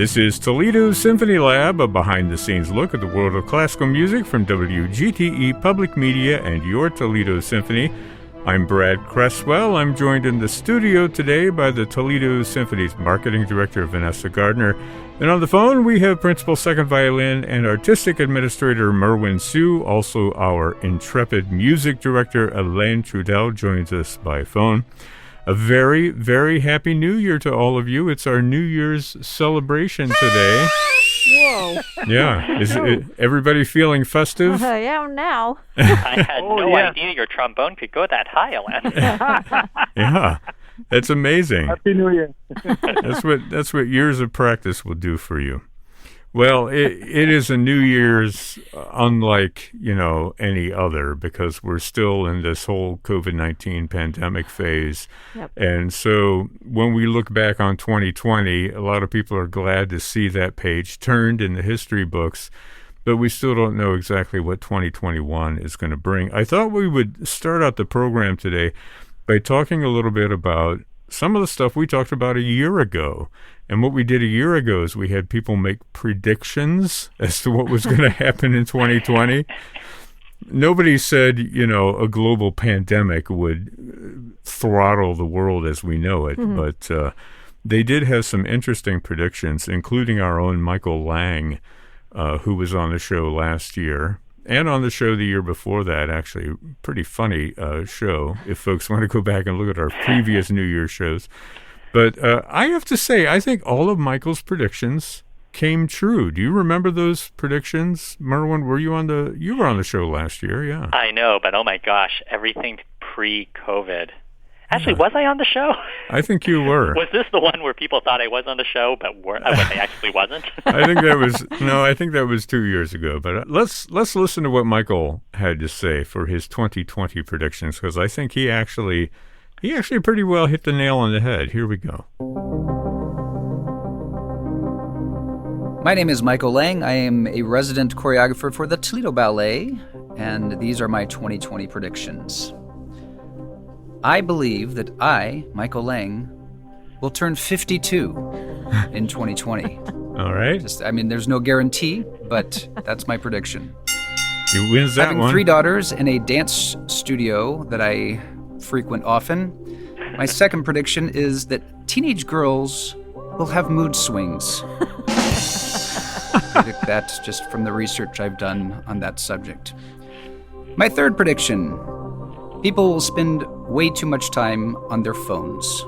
This is Toledo's Symphony Lab, a behind-the-scenes look at the world of classical music from WGTE Public Media and your Toledo Symphony. I'm Brad Cresswell. I'm joined in the studio today by the Toledo Symphony's Marketing Director, Vanessa Gardner. And on the phone, we have Principal Second Violin and Artistic Administrator Merwin Sue. Also, our intrepid Music Director, Elaine Trudell, joins us by phone. A very, very happy New Year to all of you. It's our New Year's celebration today. Whoa. Yeah. Is everybody feeling festive? Yeah, now. I had no idea your trombone could go that high, Ellen. Yeah. That's amazing. Happy New Year. That's what years of practice will do for you. Well, it is a New Year's unlike, any other, because we're still in this whole COVID-19 pandemic phase. Yep. And so when we look back on 2020, a lot of people are glad to see that page turned in the history books, but we still don't know exactly what 2021 is going to bring. I thought we would start out the program today by talking a little bit about some of the stuff we talked about a year ago. And what we did a year ago is we had people make predictions as to what was going to happen in 2020. Nobody said, a global pandemic would throttle the world as we know it. Mm-hmm. But they did have some interesting predictions, including our own Michael Lang, who was on the show last year. And on the show the year before that, actually, pretty funny show, if folks want to go back and look at our previous New Year's shows. But I have to say, I think all of Michael's predictions came true. Do you remember those predictions? Merwin, you were on the show last year, yeah. I know, but oh my gosh, everything pre-COVID. Actually, was I on the show? I think you were. Was this the one where people thought I was on the show, but when I actually wasn't? I think that was 2 years ago. But let's listen to what Michael had to say for his 2020 predictions, because I think he actually pretty well hit the nail on the head. Here we go. My name is Michael Lang. I am a resident choreographer for the Toledo Ballet, and these are my 2020 predictions. I believe that I, Michael Lang, will turn 52 in 2020. All right. There's no guarantee, but that's my prediction. He wins that Having one. 3 daughters and a dance studio that I frequent often, my second prediction is that teenage girls will have mood swings. I predict that just from the research I've done on that subject. My third prediction: people will spend way too much time on their phones.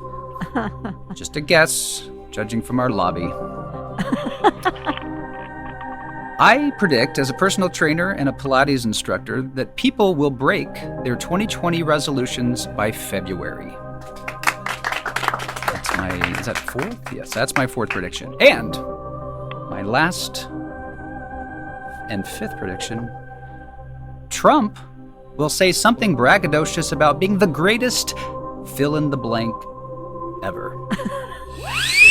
Just a guess, judging from our lobby. I predict, as a personal trainer and a Pilates instructor, that people will break their 2020 resolutions by February. Is that fourth? Yes, that's my fourth prediction. And my last and fifth prediction: Trump will say something braggadocious about being the greatest fill in the blank ever. Those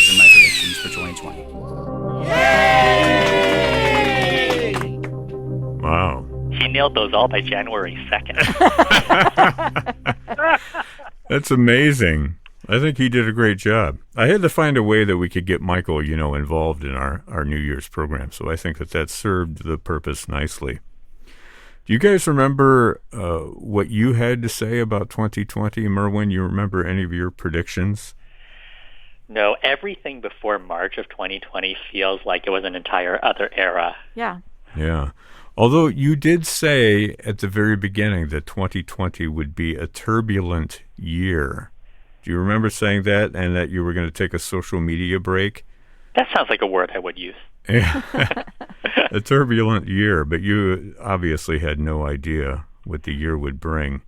are my predictions for 2020. Yay! Wow. He nailed those all by January 2nd. That's amazing. I think he did a great job. I had to find a way that we could get Michael, involved in our New Year's program, so I think that served the purpose nicely. Do you guys remember what you had to say about 2020? Merwin, you remember any of your predictions? No, everything before March of 2020 feels like it was an entire other era. Yeah. Yeah. Although you did say at the very beginning that 2020 would be a turbulent year. Do you remember saying that, and that you were going to take a social media break? That sounds like a word I would use. A turbulent year, but you obviously had no idea what the year would bring.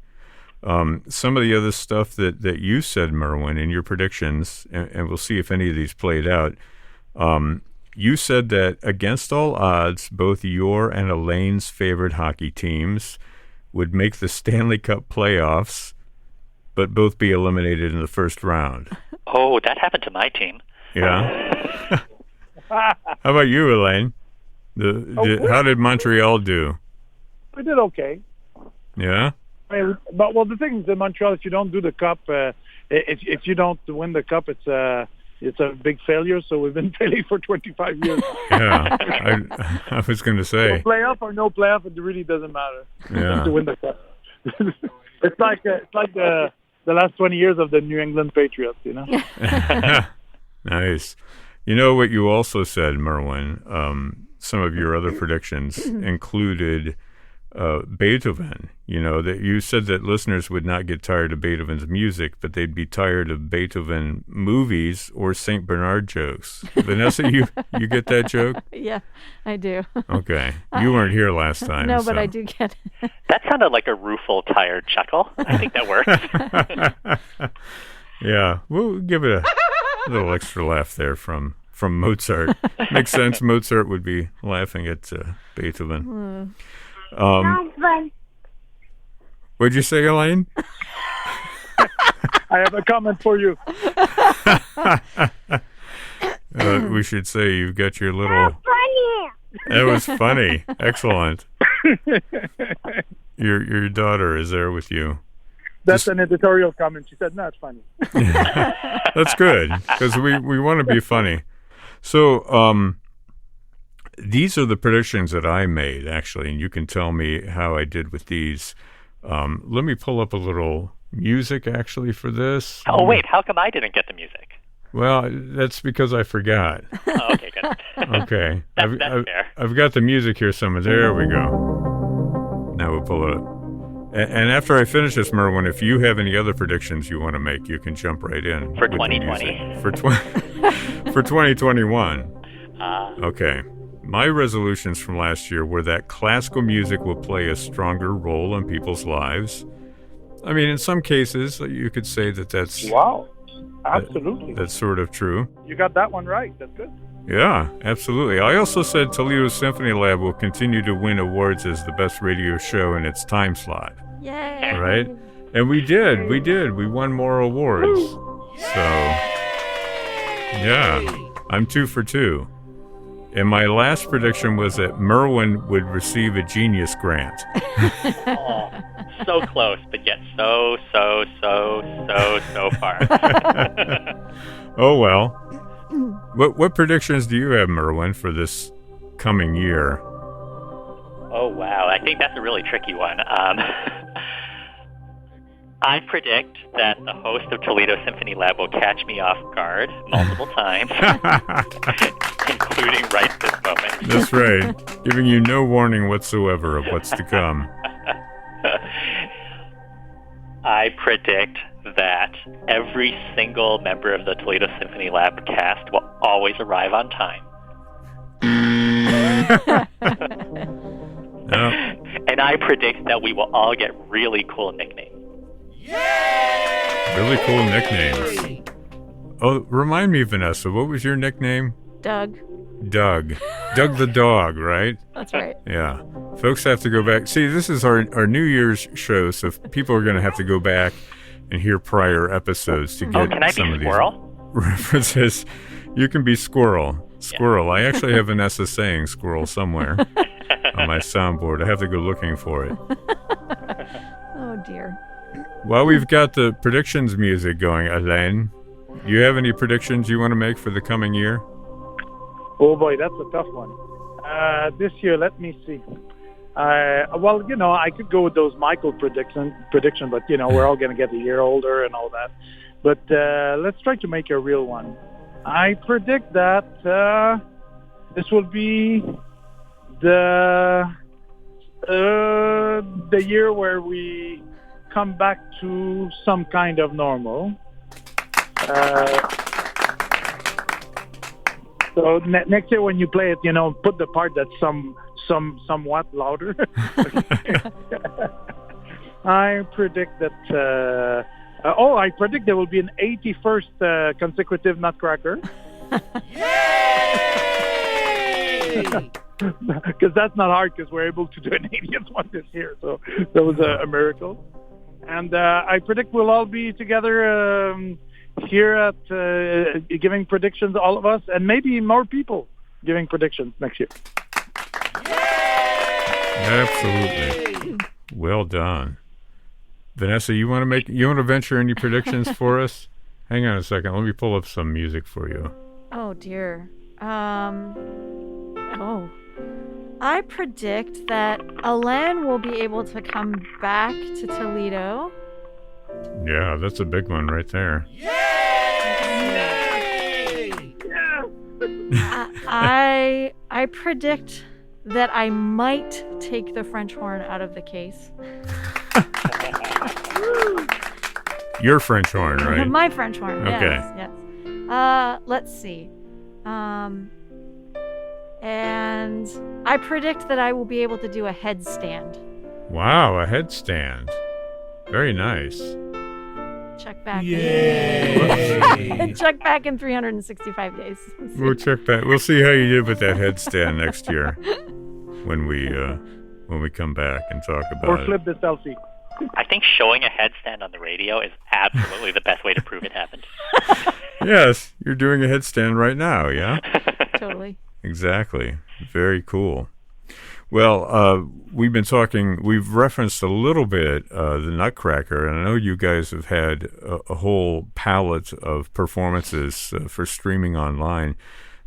Some of the other stuff that you said, Merwin, in your predictions, and we'll see if any of these played out, you said that against all odds, both your and Elaine's favorite hockey teams would make the Stanley Cup playoffs, but both be eliminated in the first round. Oh, that happened to my team. Yeah. How about you, Elaine? How did Montreal do? We did okay. Yeah? The thing is in Montreal, if you don't do the cup, if you don't win the cup, it's it's a big failure. So we've been failing for 25 years. Yeah, I was going to So say. playoff or no playoff, it really doesn't matter. Yeah. To win the cup. It's like the last 20 years of the New England Patriots, you know. Nice. You know what you also said, Merwin? Some of your other predictions included Beethoven. You know, that you said that listeners would not get tired of Beethoven's music, but they'd be tired of Beethoven movies or St. Bernard jokes. Vanessa, you get that joke? Yeah, I do. Okay. You weren't here last time. No, but so. I do get it. That sounded like a rueful, tired chuckle. I think that works. Yeah, we'll give it a little extra laugh there from Mozart. Makes sense. Mozart would be laughing at Beethoven. What'd you say, Elaine? I have a comment for you. We should say you've got your little... That was funny. Excellent. Your daughter is there with you. That's an editorial comment. She said, no, it's funny. That's good, because we want to be funny. So these are the predictions that I made, actually, and you can tell me how I did with these. Let me pull up a little music, actually, for this. Oh, wait, how come I didn't get the music? Well, that's because I forgot. Oh, okay, good. Okay. That's fair. I've got the music here somewhere. There we go. Now we'll pull it up. And after I finish this, Merwin, if you have any other predictions you want to make, you can jump right in. For with the 2020? music. For 2021. Okay. My resolutions from last year were that classical music will play a stronger role in people's lives. I mean, in some cases, you could say that's... Wow. Absolutely. That's sort of true. You got that one right. That's good. Yeah, absolutely. I also said Toledo Symphony Lab will continue to win awards as the best radio show in its time slot. Yay! Right? And we did. We won more awards. So, yeah, I'm 2 for 2. And my last prediction was that Merwin would receive a Genius Grant. Oh, so close, but yet so far. Oh, well. What predictions do you have, Merwin, for this coming year? Oh, wow. I think that's a really tricky one. I predict that the host of Toledo Symphony Lab will catch me off guard multiple times, including right this moment. That's right. Giving you no warning whatsoever of what's to come. I predict that every single member of the Toledo Symphony Lab cast will always arrive on time. No. And I predict that we will all get really cool nicknames. Really cool nicknames. Oh, remind me, Vanessa, what was your nickname? Doug. Doug. Doug the dog, right? That's right. Yeah. Folks have to go back. See, this is our New Year's show, so people are going to have to go back and hear prior episodes to get Can I some be of Squirrel? these references. You can be Squirrel. Squirrel. I actually have Vanessa saying Squirrel somewhere on my soundboard. I have to go looking for it. Oh, dear. While we've got the predictions music going, Alain, do you have any predictions you want to make for the coming year? Oh boy, that's a tough one. This year, let me see. Well, I could go with those Michael prediction, but we're all going to get a year older and all that. But let's try to make a real one. I predict that this will be the year where we come back to some kind of normal. So next year when you play it, put the part that's somewhat louder. I predict that. I predict there will be an 81st consecutive Nutcracker. Yay! Because that's not hard, because we're able to do an 80th one this year, so that was a miracle. And I predict we'll all be together here at giving predictions, all of us, and maybe more people giving predictions next year. Absolutely. Well done. Vanessa, you want to venture any predictions for us? Hang on a second. Let me pull up some music for you. Oh dear. I predict that Alain will be able to come back to Toledo. Yeah, that's a big one right there. I predict that I might take the French horn out of the case. Your French horn, right? My French horn. Okay. Yes. Let's see. And I predict that I will be able to do a headstand. Wow, a headstand. Very nice. Check back. Yay! Check back in 365 days. We'll check that. We'll see how you did with that headstand next year when we come back and talk about Or it. flip the selfie. I think showing a headstand on the radio is absolutely the best way to prove it happened. Yes, you're doing a headstand right now, yeah? Totally. Exactly. Very cool. Well, we've referenced a little bit the Nutcracker, and I know you guys have had a whole palette of performances for streaming online.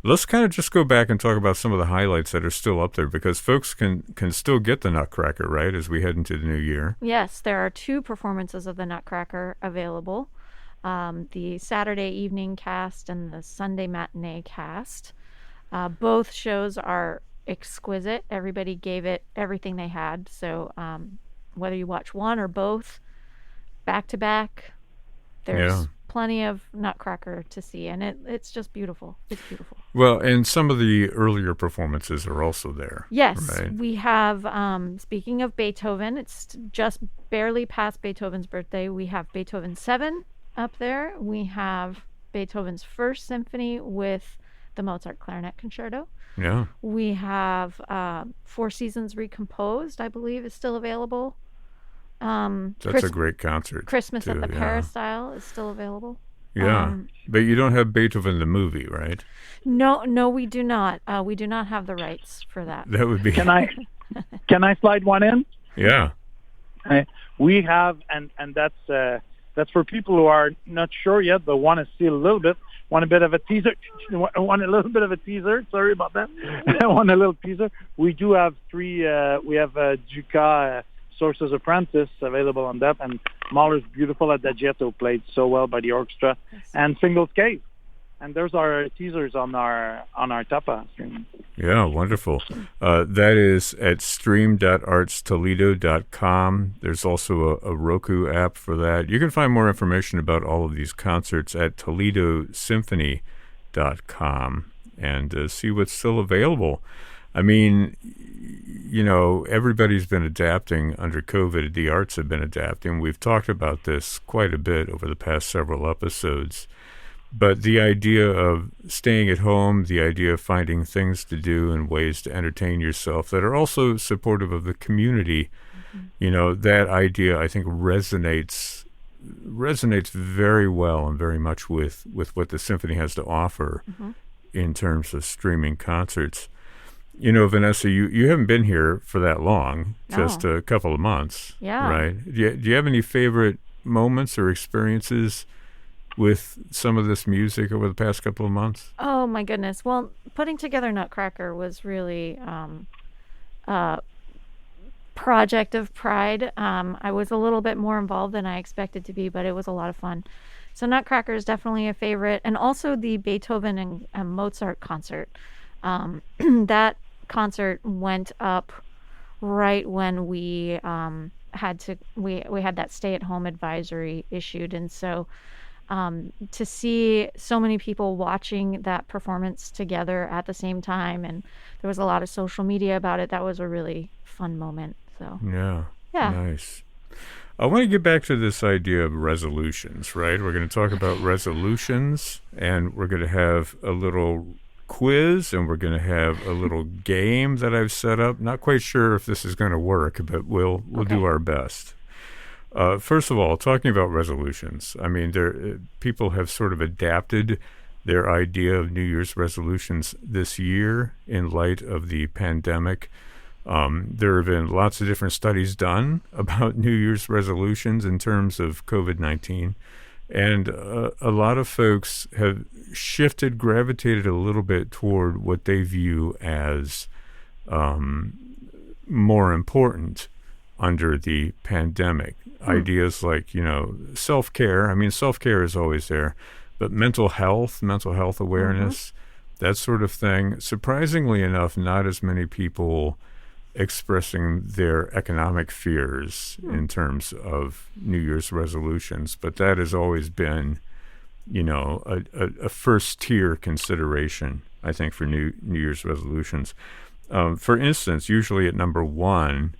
Let's kind of just go back and talk about some of the highlights that are still up there, because folks can still get the Nutcracker, right, as we head into the new year. Yes, there are 2 performances of the Nutcracker available. The Saturday evening cast and the Sunday matinee cast. Both shows are exquisite. Everybody gave it everything they had. So whether you watch one or both, back to back, there's plenty of Nutcracker to see, and it's just beautiful. It's beautiful. Well, and some of the earlier performances are also there. Yes, right? we have, speaking of Beethoven, it's just barely past Beethoven's birthday. We have Beethoven 7 up there. We have Beethoven's First Symphony with the Mozart Clarinet Concerto. Yeah. We have Four Seasons Recomposed, I believe, is still available. That's a great concert. Christmas too, at the yeah. Peristyle is still available. Yeah, but you don't have Beethoven the movie, right? No, we do not. We do not have the rights for that. That would be... Can I slide one in? Yeah. We have, and that's for people who are not sure yet, but want to see a little bit. Want a bit of a teaser? Want a little bit of a teaser? Sorry about that. Want a little teaser? We do have 3. We have Dukas Sorcerer's Apprentice available on that, and Mahler's Beautiful Adagietto played so well by the orchestra, and Fingal's Cave. And there's our teasers on our Tapa stream. Yeah, wonderful. That is at stream.artstoledo.com. There's also a Roku app for that. You can find more information about all of these concerts at toledosymphony.com and see what's still available. I mean, you know, everybody's been adapting under COVID. The arts have been adapting. We've talked about this quite a bit over the past several episodes. But the idea of staying at home, the idea of finding things to do and ways to entertain yourself that are also supportive of the community, you know, that idea I think resonates very well and very much with what the symphony has to offer in terms of streaming concerts. You know, Vanessa, you haven't been here for that long, just a couple of months, right? Do you have any favorite moments or experiences with some of this music over the past couple of months? Oh my goodness. Well, putting together Nutcracker was really a project of pride. I was a little bit more involved than I expected to be, but it was a lot of fun. So Nutcracker is definitely a favorite. And also the Beethoven and Mozart concert. That concert went up right when we had that stay-at-home advisory issued. And so to see so many people watching that performance together at the same time, and there was a lot of social media about it, that was a really fun moment. So yeah, nice. I want to get back to this idea of resolutions, right? We're going to talk about resolutions, and we're going to have a little quiz, and we're going to have a little game that I've set up. Not quite sure if this is going to work, but we'll do our best. First of all, talking about resolutions, I mean, people have sort of adapted their idea of New Year's resolutions this year in light of the pandemic. There have been lots of different studies done about New Year's resolutions in terms of COVID-19. And a lot of folks have gravitated a little bit toward what they view as more important under the pandemic. Ideas like, self-care. I mean, self-care is always there, but mental health awareness, that sort of thing. Surprisingly enough, not as many people expressing their economic fears in terms of New Year's resolutions, but that has always been, a first-tier consideration, I think, for New Year's resolutions. For instance, usually at number one,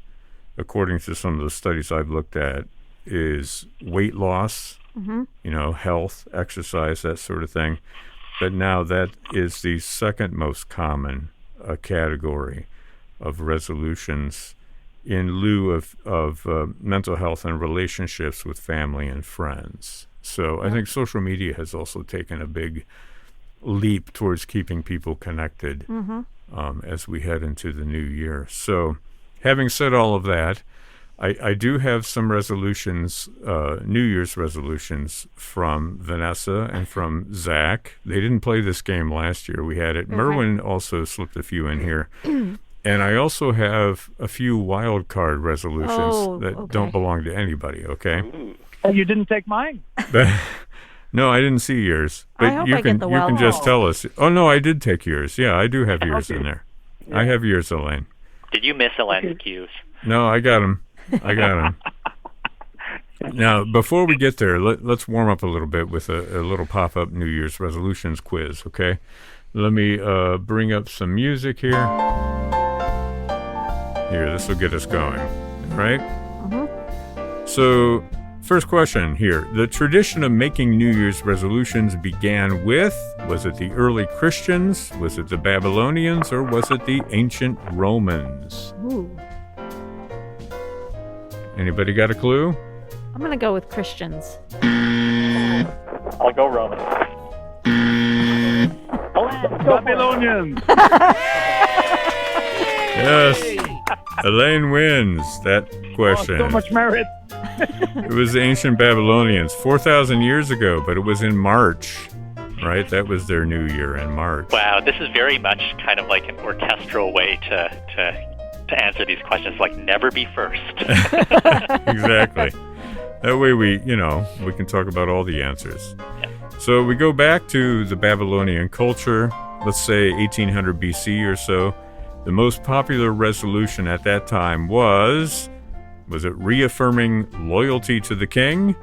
according to some of the studies I've looked at, is weight loss, health, exercise, that sort of thing. But now that is the second most common category of resolutions in lieu of mental health and relationships with family and friends. So I think social media has also taken a big leap towards keeping people connected as we head into the new year. So having said all of that, I do have some resolutions, New Year's resolutions from Vanessa and from Zach. They didn't play this game last year. We had it. Okay. Merwin also slipped a few in here. And I also have a few wild card resolutions that don't belong to anybody, okay? You didn't take mine. No, I didn't see yours. But you can just tell us. Oh, no, I did take yours. Yeah, I do have yours in there. Yeah. I have yours, Elaine. Did you miss Elaine's cues? No, I got them. Now, before we get there, let's warm up a little bit with a little pop-up New Year's resolutions quiz, okay? Let me bring up some music here. Here, this will get us going, right? So, first question here. The tradition of making New Year's resolutions began with, was it the early Christians, was it the Babylonians, or was it the ancient Romans? Ooh. Anybody got a clue? I'm going to go with Christians. I'll go Romans. Babylonians. Yes. Elaine wins that question. So much merit. It was the ancient Babylonians 4,000 years ago, but it was in March, right? That was their new year in March. Wow, this is very much kind of like an orchestral way to answer these questions, like never be first. Exactly. That way we can talk about all the answers. Yeah. So we go back to the Babylonian culture, let's say 1800 BC or so. The most popular resolution at that time was it reaffirming loyalty to the king?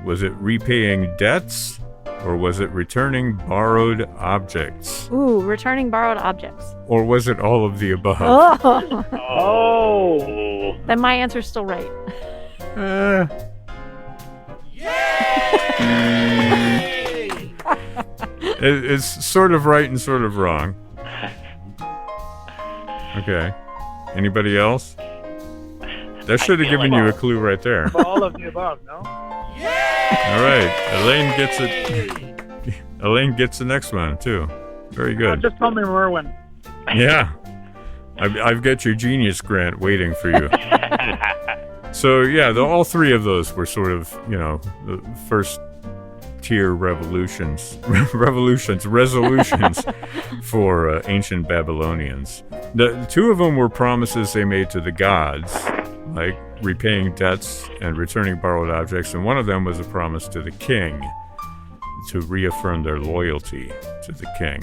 Was it repaying debts? Or was it returning borrowed objects? Ooh, returning borrowed objects. Or was it all of the above? Oh. Then my answer's still right. It's sort of right and sort of wrong. Okay. Anybody else? That should have given you a clue right there. All of the above, no? All right. Elaine gets it. Elaine gets the next one, too. Very good. Just tell me Merwin. Yeah. I've got your genius grant waiting for you. So, yeah, all three of those were sort of, the first tier resolutions for ancient Babylonians. The two of them were promises they made to the gods, like repaying debts and returning borrowed objects, and one of them was a promise to the king to reaffirm their loyalty to the king.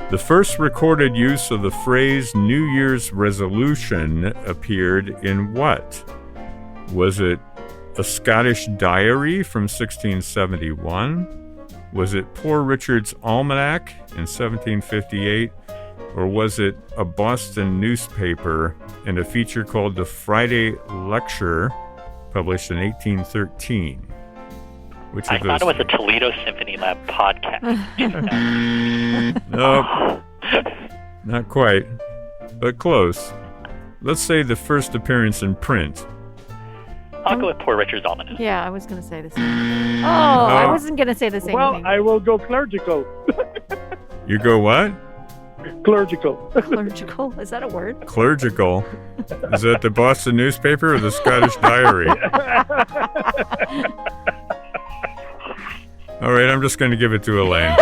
The first recorded use of the phrase New Year's resolution appeared in what? Was it a Scottish diary from 1671? Was it Poor Richard's Almanac in 1758? Or was it a Boston newspaper in a feature called the Friday Lecture, published in 1813? Which I thought it was a Toledo SymphonyLAB podcast. Nope, not quite, but close. Let's say the first appearance in print. I'll go with Poor Richard's Almanac. Yeah, I was going to say the same. I wasn't going to say the same thing. I will go clerical. You go what? Clerical. Clerical? Is that a word? Clerical? Is that the Boston newspaper or the Scottish diary? All right, I'm just going to give it to Elaine.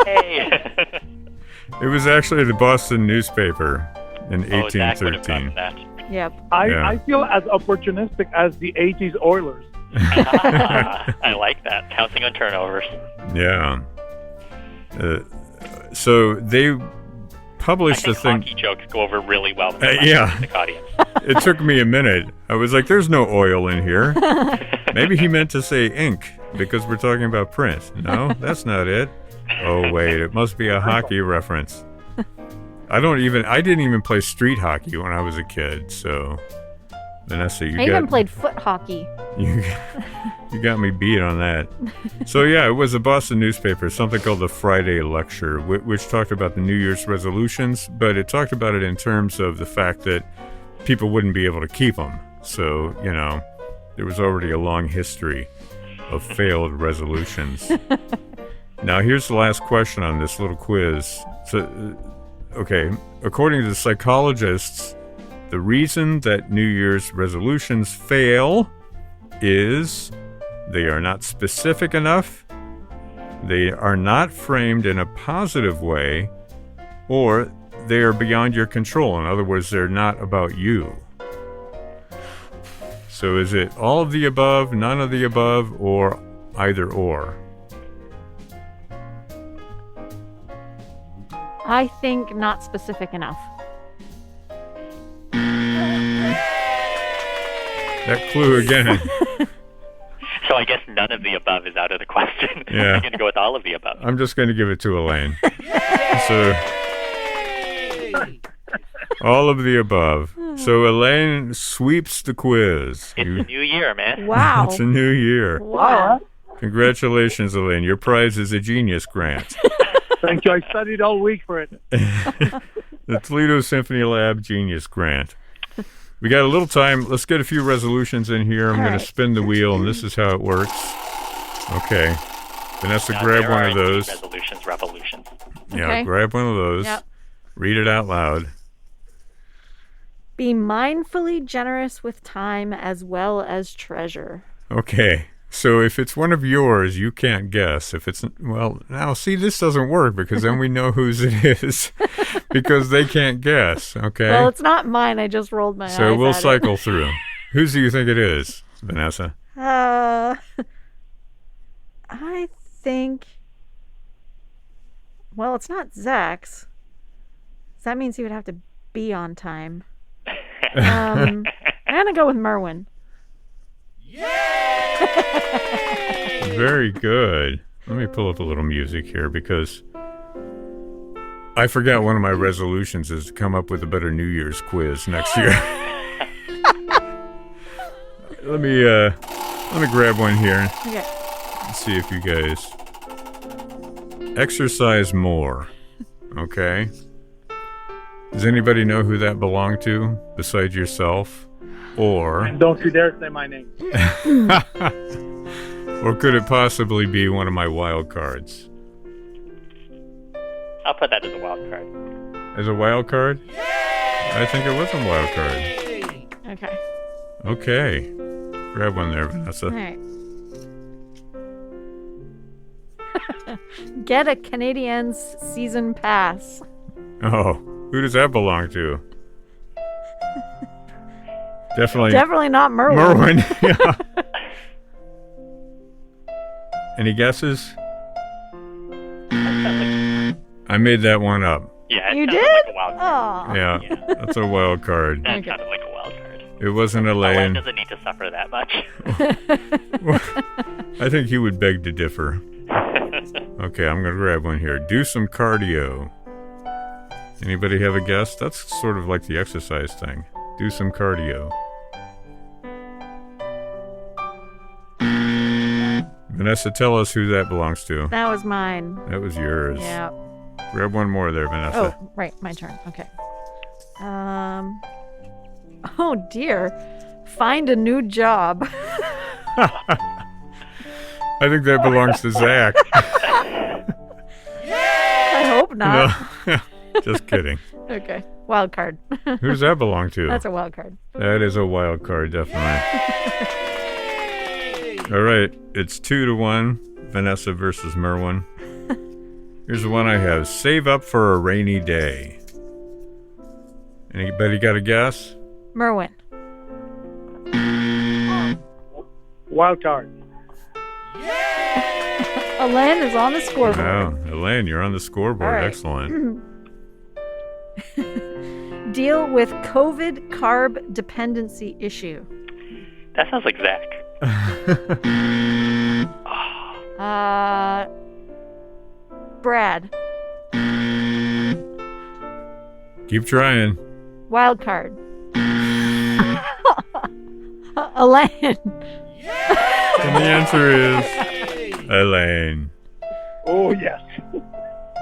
Hey. It was actually the Boston newspaper in Oh, Zach would have 1813. gotten that. Yep. Yeah. I feel as opportunistic as the 80s Oilers. I like that. Counting on turnovers. Yeah. So they I published the think thing. hockey jokes go over really well with the Yeah. music audience. It took me a minute. I was like, there's no oil in here. Maybe he meant to say ink because we're talking about print. No, that's not it. Oh, wait, it must be a hockey reference. I didn't even play street hockey when I was a kid, so Vanessa, I even played foot hockey. you got me beat on that. So yeah, it was a Boston newspaper, something called the Friday Lecture, which talked about the New Year's resolutions, but it talked about it in terms of the fact that people wouldn't be able to keep them. So, there was already a long history of failed resolutions. Now, here's the last question on this little quiz. So, okay, according to the psychologists, the reason that New Year's resolutions fail is they are not specific enough, they are not framed in a positive way, or they are beyond your control. In other words, they're not about you. So is it all of the above, none of the above, or either or? I think not specific enough. That clue again. So I guess none of the above is out of the question. Yeah. I'm going to go with all of the above. I'm just going to give it to Elaine. So, all of the above. So Elaine sweeps the quiz. It's a new year, man. Wow. It's a new year. Wow. Congratulations, Elaine. Your prize is a Genius Grant. Thank you. I studied all week for it. The Toledo Symphony Lab Genius Grant. We got a little time. Let's get a few resolutions in here. I'm going to spin the wheel, and this is how it works. Okay. Vanessa, Now, grab there one are of those. Resolutions, revolutions. Yeah, Okay. grab one of those. Yep. Read it out loud. Be mindfully generous with time as well as treasure. Okay. So if it's one of yours, you can't guess. If it's, well, now see, this doesn't work because then we know whose it is because they can't guess. Okay. Well, it's not mine. I just rolled my eyes So we'll at cycle through. Whose do you think it is, Vanessa? it. I think. Well, it's not Zach's. That means he would have to be on time. I'm gonna go with Merwin. Very good. Let me pull up a little music here because I forgot one of my resolutions is to come up with a better New Year's quiz next year. Let me grab one here Okay. and see if you guys exercise more. Okay. Does anybody know who that belonged to besides yourself? Or Don't you dare say my name. or could it possibly be one of my wild cards? I'll put that as a wild card. As a wild card? I think it was a wild card. Okay. Okay. Grab one there, Vanessa. All right. Get a Canadiens season pass. Oh, who does that belong to? Definitely not Merwin. Merwin. Yeah. Any guesses? I made that one up. Yeah, it You sounded did? like a wild card. Oh. Yeah, that's a wild card. That Okay. sounded like a wild card. It wasn't Elaine Elaine. doesn't need to suffer that much. I think he would beg to differ. Okay, I'm going to grab one here. Do some cardio. Anybody have a guess? That's sort of like the exercise thing. Do some cardio. Vanessa, tell us who that belongs to. That was mine. That was yours. Yeah. Grab one more there, Vanessa. Oh, right. My turn. Okay. Oh, dear. Find a new job. I think that belongs to Zach. I hope not. No. Just kidding. Okay. Wild card. Who does that belong to? That's a wild card. That is a wild card, definitely. All right, it's 2-1. Vanessa versus Merwin. Here's the one I have. Save up for a rainy day. Anybody got a guess? Merwin. Wild card. Alain is on the scoreboard. Oh, Elaine, you're on the scoreboard. All right. Excellent. Deal with COVID carb dependency issue. That sounds like Zach. Brad. Keep trying. Wild card. Alain. And the answer is Elaine. Oh, yes.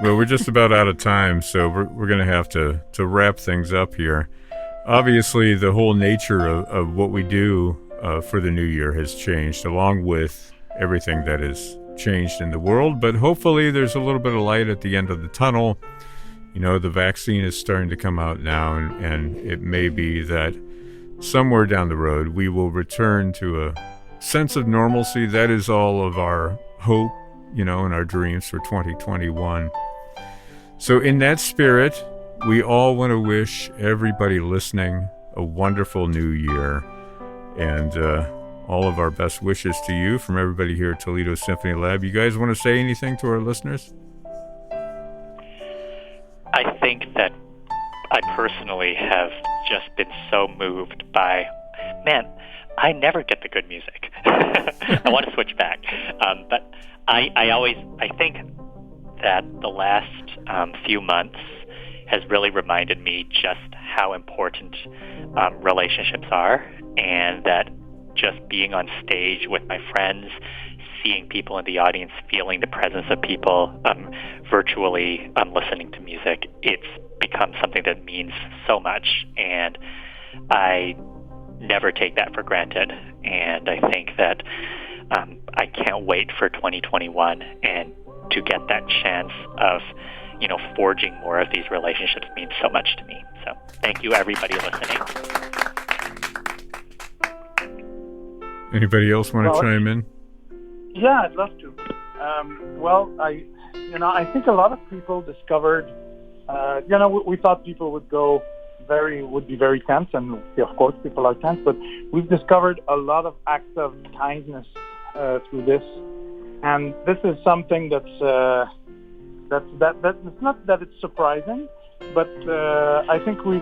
Well, we're just about out of time, so we're going to have to wrap things up here. Obviously, the whole nature of what we do for the new year has changed, along with everything that has changed in the world. But hopefully there's a little bit of light at the end of the tunnel. You know, the vaccine is starting to come out now, and it may be that somewhere down the road we will return to a sense of normalcy. That is all of our hope, you know, and our dreams for 2021. So in that spirit, we all want to wish everybody listening a wonderful new year, and all of our best wishes to you from everybody here at Toledo Symphony Lab. You guys want to say anything to our listeners? I think that I personally have just been so moved by, man, I never get the good music. I want to switch back. But I think that the last few months has really reminded me just how important relationships are, and that just being on stage with my friends, seeing people in the audience, feeling the presence of people virtually listening to music, it's become something that means so much, and I never take that for granted. And I think that I can't wait for 2021 and to get that chance of, you know, forging more of these relationships means so much to me. So thank you, everybody listening. Anybody else want to chime in? Yeah, I'd love to. I think a lot of people discovered, we thought people would be very tense, and of course people are tense, but we've discovered a lot of acts of kindness through this, and this is something that's it's not that it's surprising, but I think we've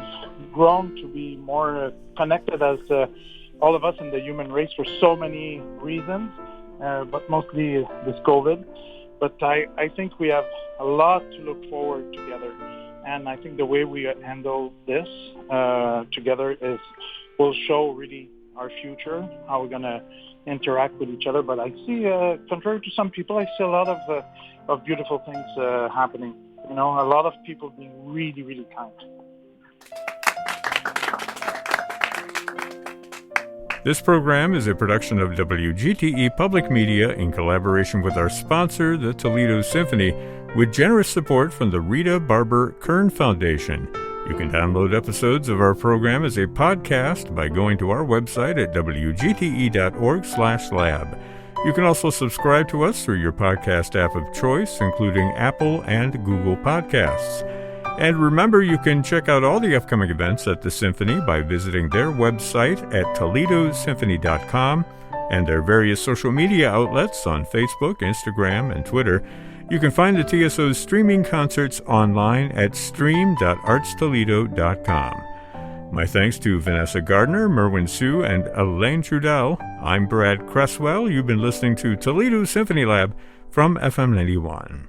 grown to be more connected as all of us in the human race for so many reasons, but mostly this COVID. But I think we have a lot to look forward together. And I think the way we handle this together will show really our future, how we're going to interact with each other. But I see, contrary to some people, I see a lot of beautiful things happening. You know, a lot of people being really, really kind. This program is a production of WGTE Public Media in collaboration with our sponsor, the Toledo Symphony, with generous support from the Rita Barber Kern Foundation. You can download episodes of our program as a podcast by going to our website at wgte.org/lab. You can also subscribe to us through your podcast app of choice, including Apple and Google Podcasts. And remember, you can check out all the upcoming events at the Symphony by visiting their website at toledosymphony.com and their various social media outlets on Facebook, Instagram, and Twitter. You can find the TSO's streaming concerts online at stream.artstoledo.com. My thanks to Vanessa Gardner, Merwin Sue, and Elaine Trudel. I'm Brad Cresswell. You've been listening to Toledo Symphony Lab from FM 91.